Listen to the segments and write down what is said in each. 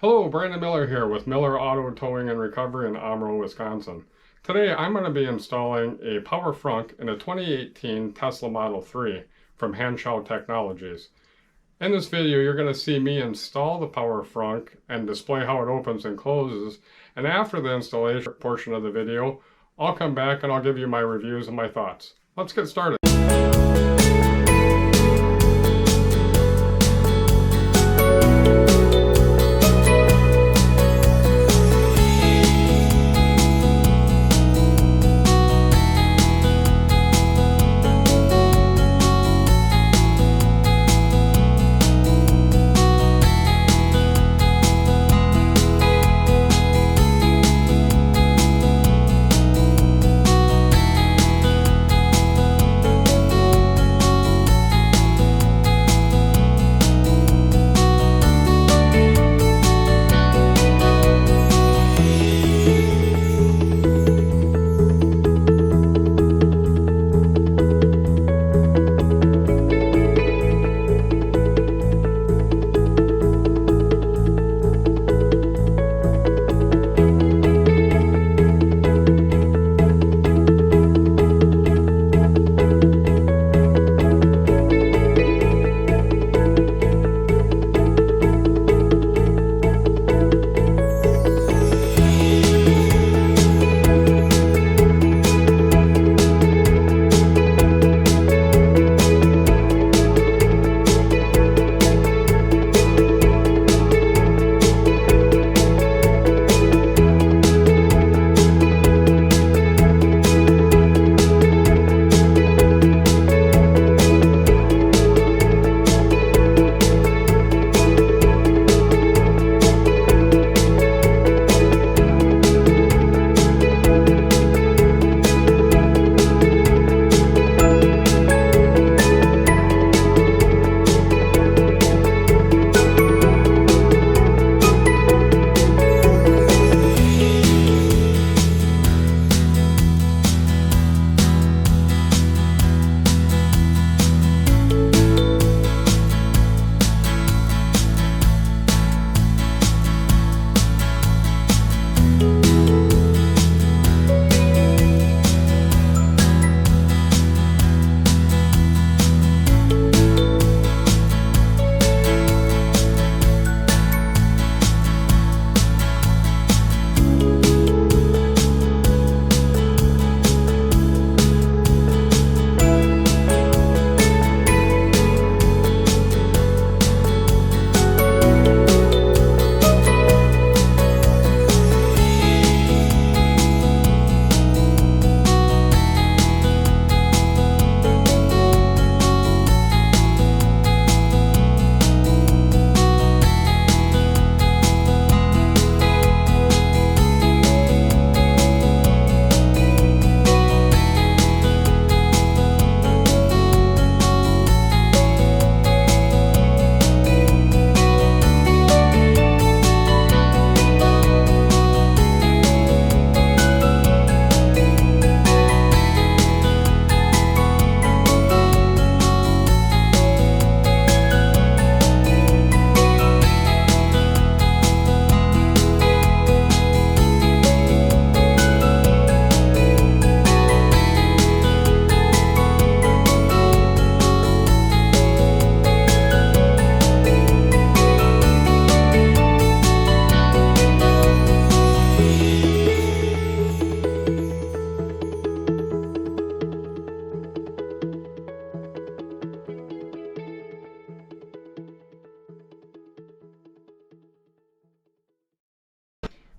Hello, Brandon Miller here with Miller Auto Towing and Recovery in Omro, Wisconsin. Today I'm going to be installing a power frunk in a 2018 Tesla Model 3 from Hanshow Technologies. In this video you're going to see me install the power frunk and display how it opens and closes, and after the installation portion of the video I'll come back and I'll give you my reviews and my thoughts. Let's get started.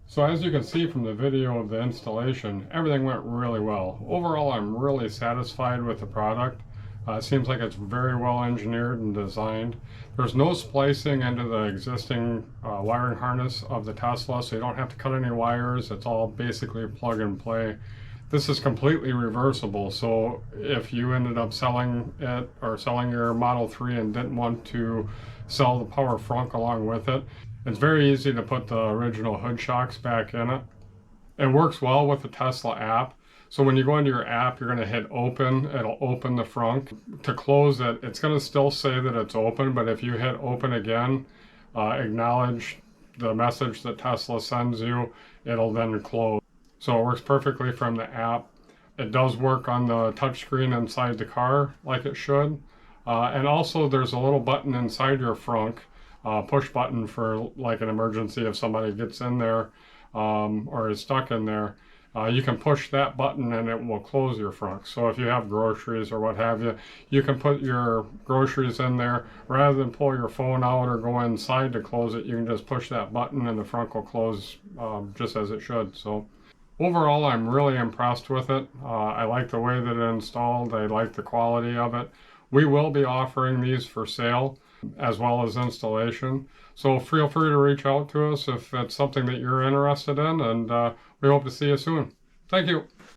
So as you can see from the video of the installation, everything went really well. Overall, I'm really satisfied with the product. It seems like it's very well engineered and designed. There's no splicing into the existing wiring harness of the Tesla, so you don't have to cut any wires. It's all basically plug and play. This is completely reversible, so if you ended up selling it or selling your Model 3 and didn't want to sell the power frunk along with it, it's very easy to put the original hood shocks back in it. It works well with the Tesla app. So when you go into your app, you're going to hit open. It'll open the frunk. To close it, it's going to still say that it's open, but if you hit open again, acknowledge the message that Tesla sends you, it'll then close. So it works perfectly from the app. It does work on the touchscreen inside the car like it should. And also there's a little button inside your Frunk, push button for like an emergency if somebody gets in there or is stuck in there. You can push that button and it will close your Frunk. So if you have groceries or what have you, you can put your groceries in there. Rather than pull your phone out or go inside to close it, you can just push that button and the Frunk will close just as it should. So overall, I'm really impressed with it. I like the way that it installed. I like the quality of it. We will be offering these for sale as well as installation. So feel free to reach out to us if it's something that you're interested in, and we hope to see you soon. Thank you.